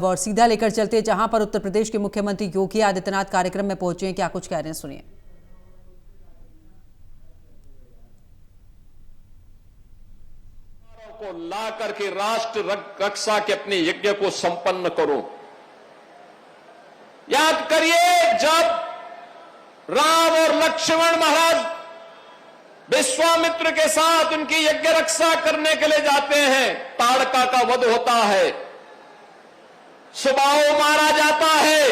और सीधा लेकर चलते जहां पर उत्तर प्रदेश के मुख्यमंत्री योगी आदित्यनाथ कार्यक्रम में पहुंचे हैं। क्या कुछ कह रहे हैं, सुनिए। को ला करके राष्ट्र रक्षा के अपने यज्ञ को संपन्न करो। याद करिए, जब राम और लक्ष्मण महाराज विश्वामित्र के साथ उनकी यज्ञ रक्षा करने के लिए जाते हैं, ताड़का का वध होता है, सुबाहु मारा जाता है,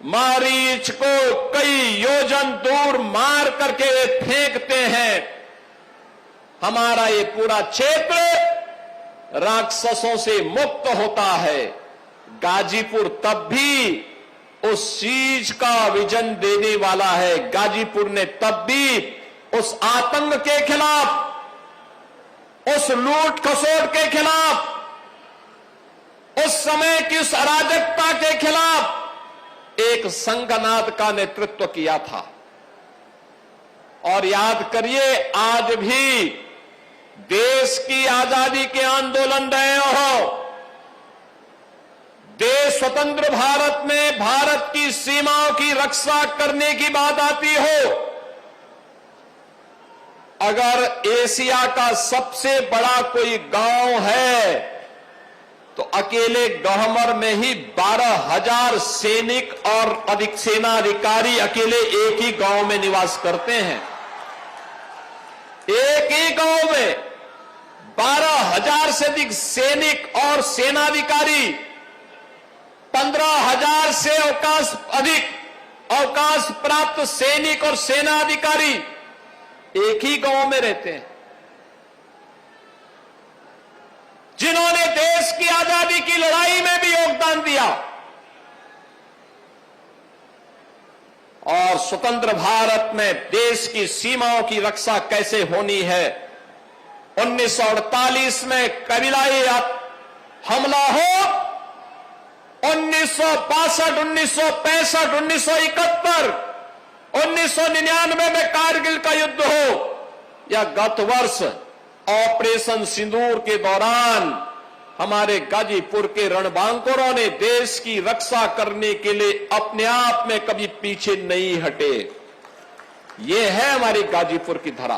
मारीच को कई योजन दूर मार करके वे फेंकते हैं। हमारा ये पूरा क्षेत्र राक्षसों से मुक्त होता है। गाजीपुर तब भी उस चीज का विजन देने वाला है। गाजीपुर ने तब भी उस आतंक के खिलाफ, उस लूट खसोट के खिलाफ, उस समय की उस अराजकता के खिलाफ एक संघनाद का नेतृत्व किया था। और याद करिए, आज भी देश की आजादी के आंदोलन रहे हो, देश स्वतंत्र भारत में भारत की सीमाओं की रक्षा करने की बात आती हो, अगर एशिया का सबसे बड़ा कोई गांव है तो अकेले गहमर में ही 12,000 सैनिक और अधिक सेना अधिकारी अकेले एक ही गांव में निवास करते हैं। एक ही गांव में 12,000 से अधिक सैनिक और सेनाधिकारी, 15,000 से अधिक अवकाश प्राप्त सैनिक और सेनाधिकारी एक ही गांव में रहते हैं, जिन्होंने देश की आजादी की लड़ाई में भी योगदान दिया। और स्वतंत्र भारत में देश की सीमाओं की रक्षा कैसे होनी है, 1948 में कबीलाई हमला हो, 1962, 1965, 1971, 1999 में कारगिल का युद्ध हो, या गत वर्ष ऑपरेशन सिंदूर के दौरान हमारे गाजीपुर के रणबांकुरों ने देश की रक्षा करने के लिए अपने आप में कभी पीछे नहीं हटे। ये है हमारी गाजीपुर की धरा।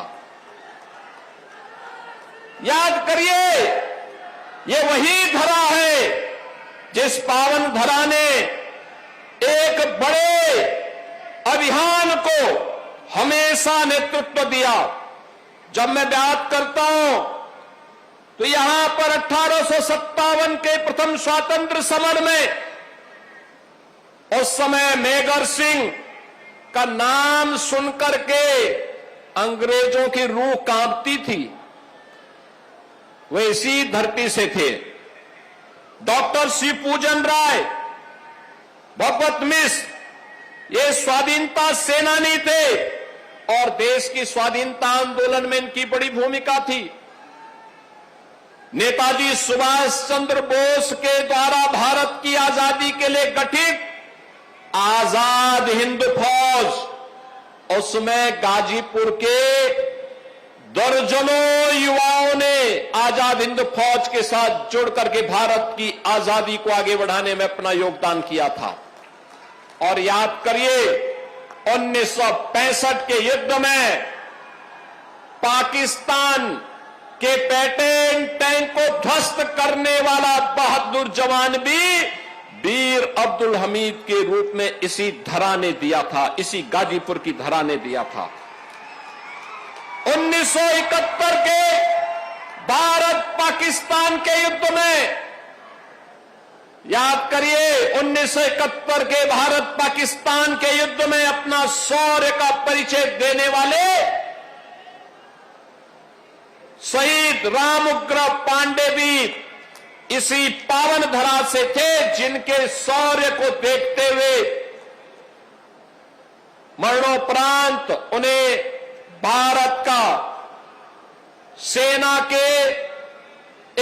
याद करिए, ये वही धरा है जिस पावन धरा ने एक बड़े अभियान को हमेशा नेतृत्व दिया। जब मैं बात करता हूं तो यहां पर 1857 के प्रथम स्वातंत्र समर में उस समय मेजर सिंह का नाम सुनकर के अंग्रेजों की रूह कांपती थी। वे इसी धरती से थे। डॉक्टर सी पूजन राय, भगवत मिश्र, ये स्वाधीनता सेनानी थे और देश की स्वाधीनता आंदोलन में इनकी बड़ी भूमिका थी। नेताजी सुभाष चंद्र बोस के द्वारा भारत की आजादी के लिए गठित आजाद हिंद फौज, उसमें गाजीपुर के दर्जनों युवाओं ने आजाद हिंद फौज के साथ जुड़ करके भारत की आजादी को आगे बढ़ाने में अपना योगदान किया था। और याद करिए, 1965 के युद्ध में पाकिस्तान के पैटर्न टैंक को ध्वस्त करने वाला बहादुर जवान भी वीर अब्दुल हमीद के रूप में इसी धरा ने दिया था, इसी गाजीपुर की धरा ने दिया था। 1971 के भारत पाकिस्तान के युद्ध में, याद करिए, 1971 के भारत पाकिस्तान के युद्ध में अपना शौर्य का परिचय देने वाले शहीद रामउग्र पांडे भी इसी पावन धरा से थे, जिनके शौर्य को देखते हुए मरणोपरांत उन्हें भारत का सेना के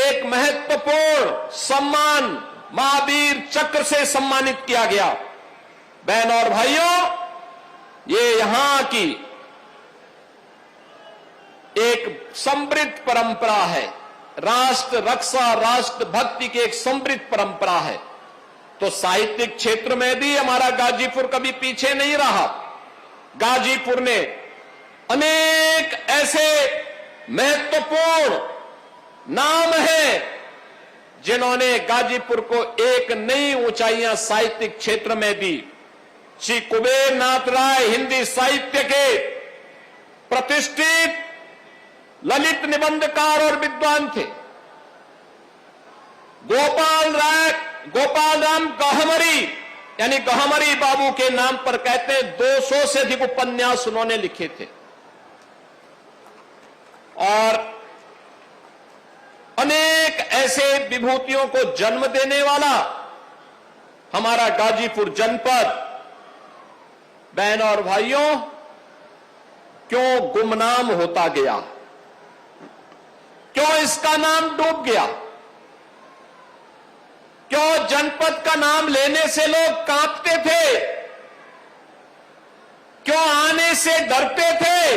एक महत्वपूर्ण सम्मान महावीर चक्र से सम्मानित किया गया। बहनों और भाइयों, ये यहां की एक समृद्ध परंपरा है। राष्ट्र रक्षा, राष्ट्र भक्ति की एक समृद्ध परंपरा है, तो साहित्यिक क्षेत्र में भी हमारा गाजीपुर कभी पीछे नहीं रहा। गाजीपुर ने अनेक ऐसे महत्वपूर्ण नाम हैं जिन्होंने गाजीपुर को एक नई ऊंचाइयां साहित्यिक क्षेत्र में दी। श्री कुबेर नाथ राय हिंदी साहित्य के प्रतिष्ठित ललित निबंधकार और विद्वान थे। गोपाल राम गहमरी यानी गहमरी बाबू के नाम पर कहते हैं 200 से अधिक उपन्यास उन्होंने लिखे थे और अनेक ऐसे विभूतियों को जन्म देने वाला हमारा गाजीपुर जनपद, बहनों और भाइयों, क्यों गुमनाम होता गया, क्यों इसका नाम डूब गया, क्यों जनपद का नाम लेने से लोग कांपते थे, क्यों आने से डरते थे?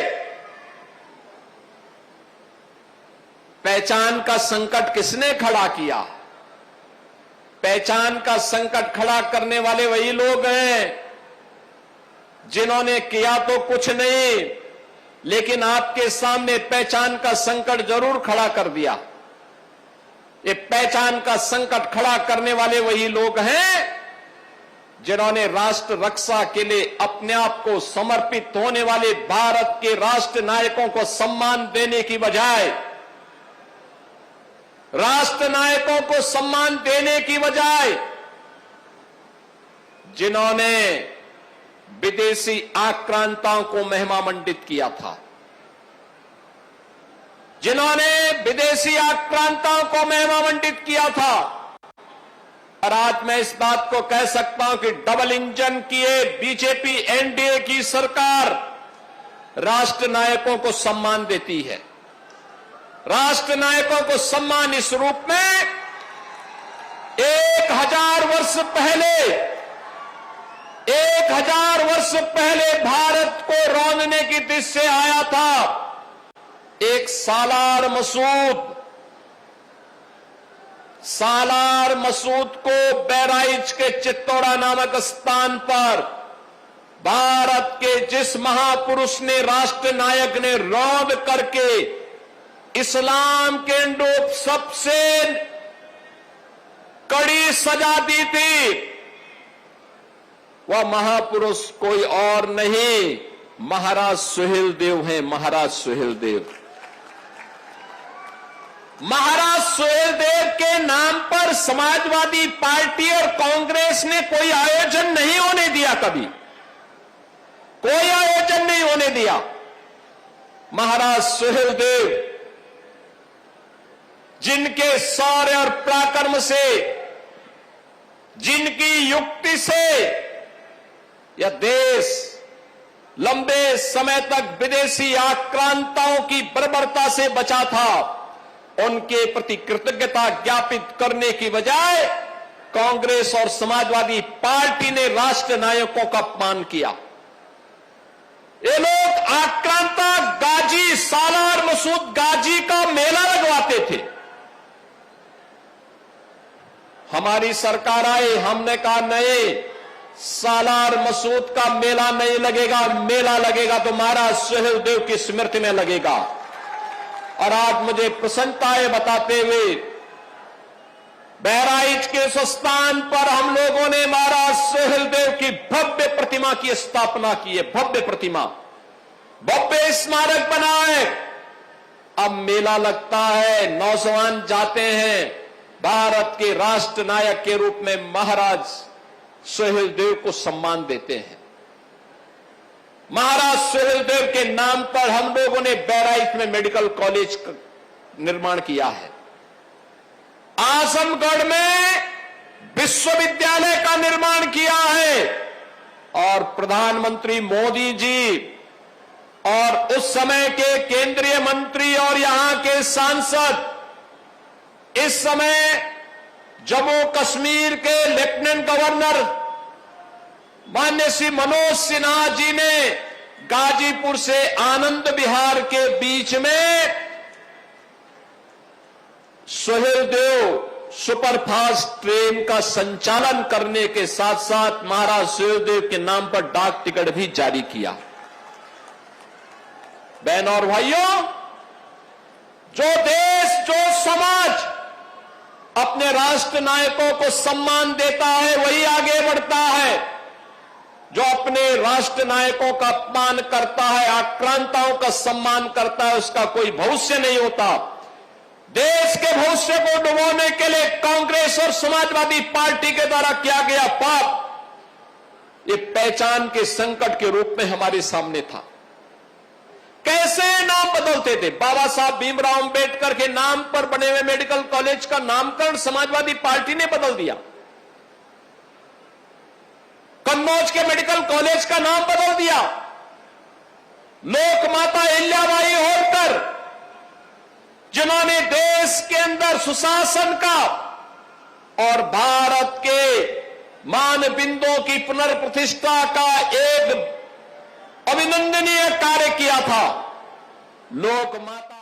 पहचान का संकट किसने खड़ा किया? पहचान का संकट खड़ा करने वाले वही लोग हैं जिन्होंने किया तो कुछ नहीं, लेकिन आपके सामने पहचान का संकट जरूर खड़ा कर दिया। ये पहचान का संकट खड़ा करने वाले वही लोग हैं जिन्होंने राष्ट्र रक्षा के लिए अपने आप को समर्पित होने वाले भारत के राष्ट्र नायकों को सम्मान देने की बजाय, राष्ट्र नायकों को सम्मान देने की बजाय जिन्होंने विदेशी आक्रांताओं को महिमामंडित किया था, जिन्होंने विदेशी आक्रांताओं को महिमामंडित किया था। और आज मैं इस बात को कह सकता हूं कि डबल इंजन किए बीजेपी एनडीए की सरकार राष्ट्र नायकों को सम्मान देती है। राष्ट्र नायकों को सम्मान इस रूप में 1000 वर्ष पहले भारत को रौंदने की दिशा से आया था एक सालार मसूद को बहराइच के चित्तौड़ा नामक स्थान पर भारत के जिस महापुरुष ने, राष्ट्र नायक ने रौंद करके इस्लाम के अनुरूप सबसे कड़ी सजा दी थी, वह महापुरुष कोई और नहीं, महाराज सुहेलदेव हैं। महाराज सुहेलदेव के नाम पर समाजवादी पार्टी और कांग्रेस ने कोई आयोजन नहीं होने दिया, कभी कोई आयोजन नहीं होने दिया। महाराज सुहेलदेव जिनके शौर्य और पराक्रम से, जिनकी युक्ति से यह देश लंबे समय तक विदेशी आक्रांताओं की बर्बरता से बचा था, उनके प्रति कृतज्ञता ज्ञापित करने की बजाय कांग्रेस और समाजवादी पार्टी ने राष्ट्र नायकों का अपमान किया। ये लोग आक्रांता गाजी, सालार मसूद गाजी का मेला लगवाते थे। हमारी सरकार आई, हमने कहा नहीं, सालार मसूद का मेला नहीं लगेगा, मेला लगेगा तो महाराज सुहेलदेव की स्मृति में लगेगा। और आज मुझे प्रसन्नता है बताते हुए, बहराइच के उस स्थान पर हम लोगों ने महाराज सुहेलदेव की भव्य प्रतिमा की स्थापना की है। भव्य प्रतिमा, भव्य स्मारक बना है। अब मेला लगता है, नौजवान जाते हैं, भारत के राष्ट्र नायक के रूप में महाराज सुहेलदेव को सम्मान देते हैं। महाराज सुहेलदेव के नाम पर हम लोगों ने बहराइच में मेडिकल कॉलेज का निर्माण किया है। आजमगढ़ में विश्वविद्यालय का निर्माण किया है। और प्रधानमंत्री मोदी जी और उस समय के केंद्रीय मंत्री और यहां के सांसद, इस समय जम्मू कश्मीर के लेफ्टिनेंट गवर्नर माननीय श्री मनोज सिन्हा जी ने गाजीपुर से आनंद विहार के बीच में सुहेलदेव सुपरफास्ट ट्रेन का संचालन करने के साथ साथ महाराज सुहेलदेव के नाम पर डाक टिकट भी जारी किया। बहन और भाइयों, जो देश, जो समाज अपने राष्ट्र नायकों को सम्मान देता है वही आगे बढ़ता है। जो अपने राष्ट्र नायकों का अपमान करता है, आक्रांताओं का सम्मान करता है, उसका कोई भविष्य नहीं होता। देश के भविष्य को डुबोने के लिए कांग्रेस और समाजवादी पार्टी के द्वारा किया गया पाप, ये पहचान के संकट के रूप में हमारे सामने था। कैसे नाम बदलते थे? बाबा साहब भीमराव अंबेडकर के नाम पर बने हुए मेडिकल कॉलेज का नामकरण समाजवादी पार्टी ने बदल दिया। कन्नौज के मेडिकल कॉलेज का नाम बदल दिया। लोकमाता अहिल्याबाई होलकर, जिन्होंने देश के अंदर सुशासन का और भारत के मानबिंदों की पुनर्प्रतिष्ठा का एक अभिनंदनीय कार्य किया था, लोकमाता